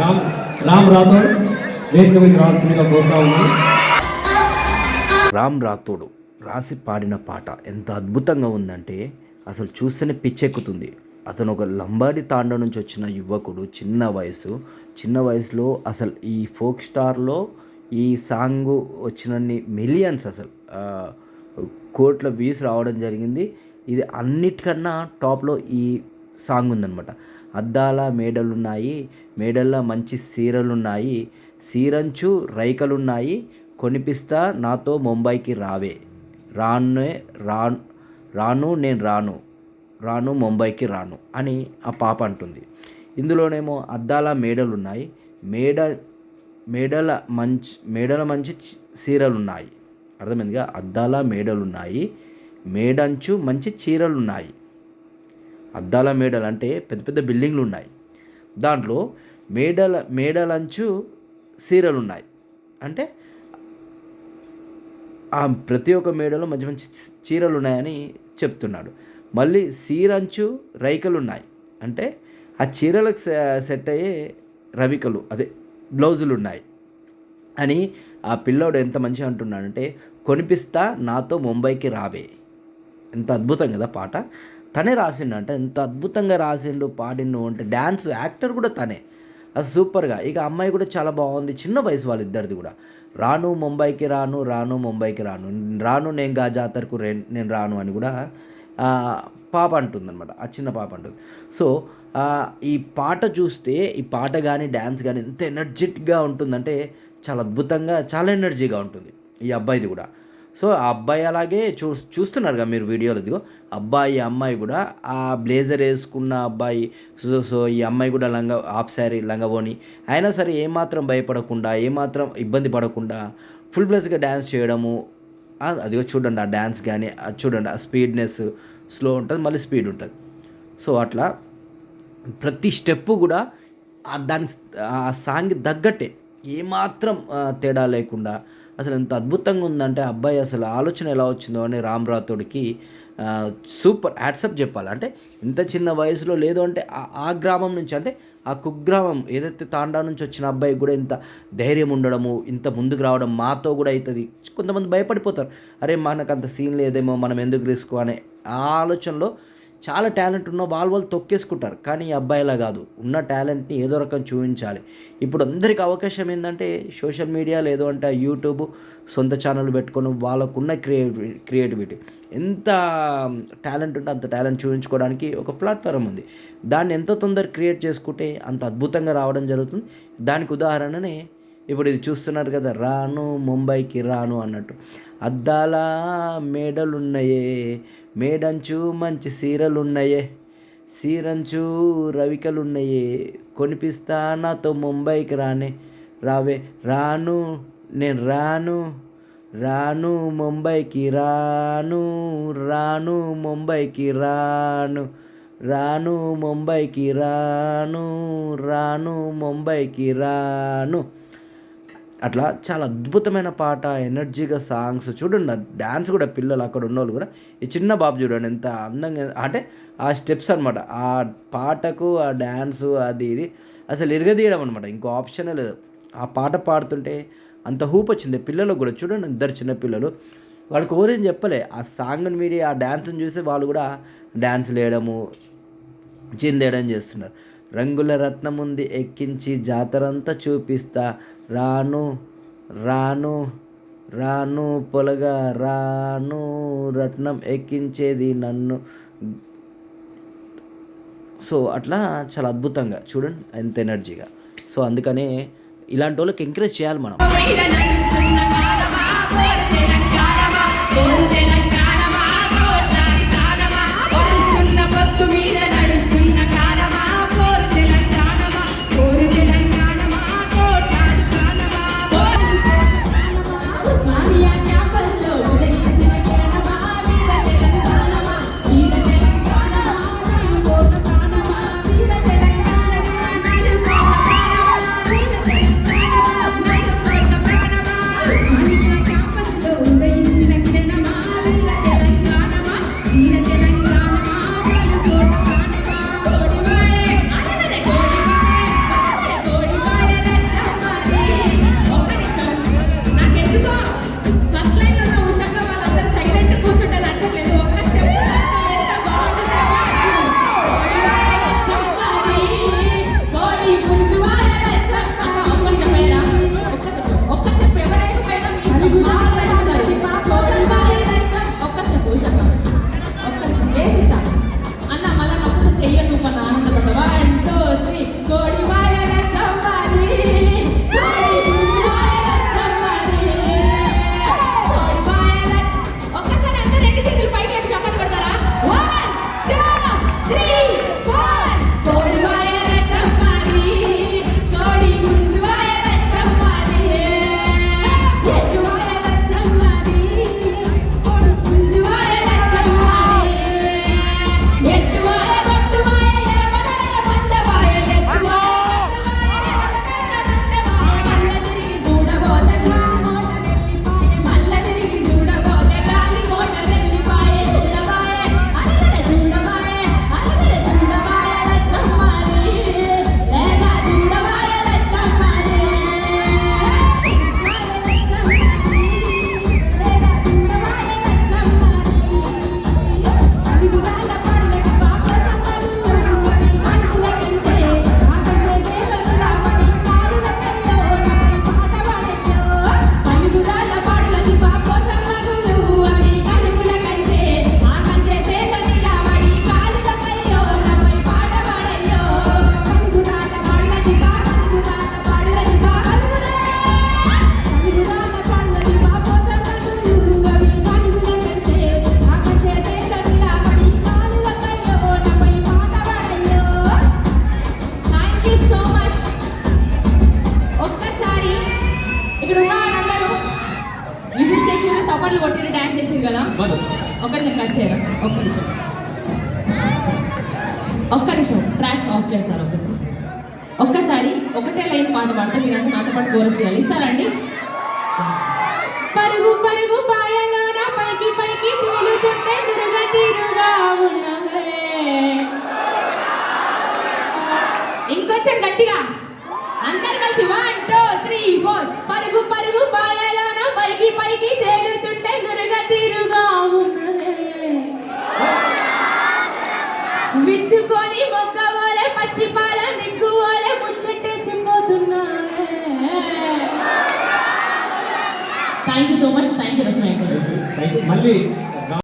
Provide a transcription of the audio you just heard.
రామ్ రాథోడ్ వేదిక మీదకి రావాల్సిందిగా కోరుతా ఉన్నాను. రామ్ రాథోడ్ రాసి పాడిన పాట ఎంత అద్భుతంగా ఉందంటే అసలు చూస్తేనే పిచ్చెక్కుతుంది. అతను ఒక లంబాడి తాండ నుంచి వచ్చిన యువకుడు, చిన్న వయసులో అసలు ఈ ఫోక్ స్టార్లో ఈ సాంగ్ వచ్చినన్ని మిలియన్స్, అసలు కోట్ల వ్యూస్ రావడం జరిగింది. ఇది అన్నిటికన్నా టాప్లో ఈ సాంగ్ ఉందన్నమాట. అద్దాల మేడలున్నాయి, మేడల్లో మంచి సీరలున్నాయి, సీరంచు రైకలున్నాయి, కొనిపిస్తా నాతో ముంబైకి రావే, రాను నేను రాను ముంబైకి రాను అని ఆ పాప అంటుంది. ఇందులోనేమో అద్దాల మేడలున్నాయి, మేడల మంచి చీరలున్నాయి. అర్థమైందిగా, అద్దాల మేడలున్నాయి, మేడంచు మంచి చీరలున్నాయి. అద్దాల మేడలు అంటే పెద్ద పెద్ద బిల్డింగ్లు ఉన్నాయి, దాంట్లో మేడలంచు చీరలు ఉన్నాయి. అంటే ఆ ప్రతి ఒక్క మేడలో మంచి మంచి చీరలు ఉన్నాయని చెప్తున్నాడు. మళ్ళీ సీరంచు రైకలు ఉన్నాయి, అంటే ఆ చీరలకు సెట్ అయ్యే రవికలు, అదే బ్లౌజులు ఉన్నాయి అని ఆ పిల్లోడు ఎంత మంచిగా అంటున్నాడంటే, కొనిపిస్తా నాతో ముంబైకి రావే. ఎంత అద్భుతం కదా పాట. తనే రాసిండు, అంటే ఎంత అద్భుతంగా రాసిండు, పాడిండు. అంటే డ్యాన్స్ యాక్టర్ కూడా తనే, అది సూపర్గా. ఇక అమ్మాయి కూడా చాలా బాగుంది, చిన్న వయసు వాళ్ళిద్దరిది కూడా. రాను ముంబైకి రాను నేను గా జాతరకు నేను రాను అని కూడా పాప అంటుందన్నమాట, ఆ చిన్న పాప అంటుంది. సో ఈ పాట చూస్తే, ఈ పాట కానీ డ్యాన్స్ కానీ ఎంత ఎనర్జెటిక్గా ఉంటుందంటే చాలా అద్భుతంగా, చాలా ఎనర్జీగా ఉంటుంది ఈ అబ్బాయిది కూడా. సో ఆ అబ్బాయి అలాగే చూస్తున్నారుగా మీరు వీడియోలో, ఇదిగో అబ్బాయి అమ్మాయి కూడా ఆ బ్లేజర్ వేసుకున్న అబ్బాయి. సో ఈ అమ్మాయి కూడా హాఫ్ శారీ లంగవోని అయినా సరే ఏమాత్రం భయపడకుండా, ఏమాత్రం ఇబ్బంది పడకుండా ఫుల్ ప్లస్గా డ్యాన్స్ చేయడము. అదిగో చూడండి, ఆ డ్యాన్స్ కానీ అది చూడండి, ఆ స్పీడ్నెస్ స్లో ఉంటుంది, మళ్ళీ స్పీడ్ ఉంటుంది. సో అట్లా ప్రతి స్టెప్పు కూడా దానికి ఆ సాంగ్ తగ్గట్టే, ఏమాత్రం తేడా లేకుండా అసలు ఎంత అద్భుతంగా ఉందంటే అబ్బాయి అసలు ఆలోచన ఎలా వచ్చిందో అని రామ్ రాథోడ్కి సూపర్ హ్యాట్సప్ చెప్పాలి. అంటే ఇంత చిన్న వయసులో, లేదు అంటే ఆ గ్రామం నుంచి, అంటే ఆ కుగ్రామం ఏదైతే తాండా నుంచి వచ్చిన అబ్బాయి కూడా ఇంత ధైర్యం ఉండడము, ఇంత ముందుకు రావడం, మాతో కూడా అవుతుంది. కొంతమంది భయపడిపోతారు, అరే మనకు అంత సీన్ లేదేమో, మనం ఎందుకు రిస్క్ అనే ఆ ఆలోచనలో చాలా టాలెంట్ ఉన్న వాళ్ళు తొక్కేసుకుంటారు. కానీ ఈ అబ్బాయిలా కాదు, ఉన్న టాలెంట్ని ఏదో రకం చూపించాలి. ఇప్పుడు అందరికీ అవకాశం ఏంటంటే సోషల్ మీడియా, లేదు అంటే యూట్యూబ్, సొంత ఛానల్ పెట్టుకొని వాళ్ళకున్న క్రియేటివిటీ, ఎంత టాలెంట్ ఉంటే అంత టాలెంట్ చూపించుకోవడానికి ఒక ప్లాట్ఫామ్ ఉంది. దాన్ని ఎంతో తొందర క్రియేట్ చేసుకుంటే అంత అద్భుతంగా రావడం జరుగుతుంది. దానికి ఉదాహరణనే ఇప్పుడు ఇది చూస్తున్నారు కదా, రాను ముంబైకి రాను అన్నట్టు. అద్దాల మేడలున్నాయే, మేడంచు మంచి సీరలున్నాయే, సీరంచు రవికలున్నాయే, కొనిపిస్తా నాతో ముంబైకి రావే, నేను రాను ముంబైకి రాను ముంబైకి రాను ముంబైకి రాను. అట్లా చాలా అద్భుతమైన పాట, ఎనర్జీగా సాంగ్స్ చూడండి. డ్యాన్స్ కూడా పిల్లలు అక్కడ ఉన్నోళ్ళు కూడా, ఈ చిన్న బాబు చూడండి ఎంత అందంగా, అంటే ఆ స్టెప్స్ అనమాట, ఆ పాటకు ఆ డ్యాన్సు అది ఇది అసలు ఇరగదీయడం అనమాట, ఇంకో ఆప్షనే లేదు. ఆ పాట పాడుతుంటే అంత హూప్ వచ్చింది పిల్లలకు కూడా. చూడండి, ఇద్దరు చిన్నపిల్లలు, వాళ్ళకి ఓరేం చెప్పలే, ఆ సాంగ్ని మీడి ఆ డ్యాన్స్ని చూసి వాళ్ళు కూడా డ్యాన్స్ వేయడము, చిందేయడం చేస్తున్నారు. రంగుల రత్నం ఉంది ఎక్కించి జాతరంతా చూపిస్తా, రాను పొలగా రాను, రత్నం ఎక్కించేది నన్ను. సో అట్లా చాలా అద్భుతంగా చూడండి, ఎంత ఎనర్జీగా. సో అందుకనే ఇలాంటి వాళ్ళకి ఎంకరేజ్ చేయాలి మనం. కదా, మధు ఒక్క నిమిషం కట్ చేయరా, ఒక్క నిమిషం ట్రాక్ ఆఫ్ చేస్తారు. ఒక్కసారి ఒకటే లైన్ పాట పాడితే మీరంతా నాతో పాటు కోరస్ చేయాలి. ఇస్తారా అండి? పరుగు పరుగు పాయలోన పైకి పైకి తేలుతుంటే తిరుగా తిరుగా ఉన్నవే. ఇంకొంచెం గట్టిగా అందరు కలిసి 1 2 3 4. పరుగు పరుగు పాయలోన పైకి పైకి తేలుతుంటే నురుగా తిరుగా ఉన్నవే. విచ్చుకొని మొక్కవోలే పచ్చి పాల నిగ్గువోలే ముచ్చట్టేసిపోతున్నావే. Thank you so much. Thank you రసనాయకుడు. మళ్ళీ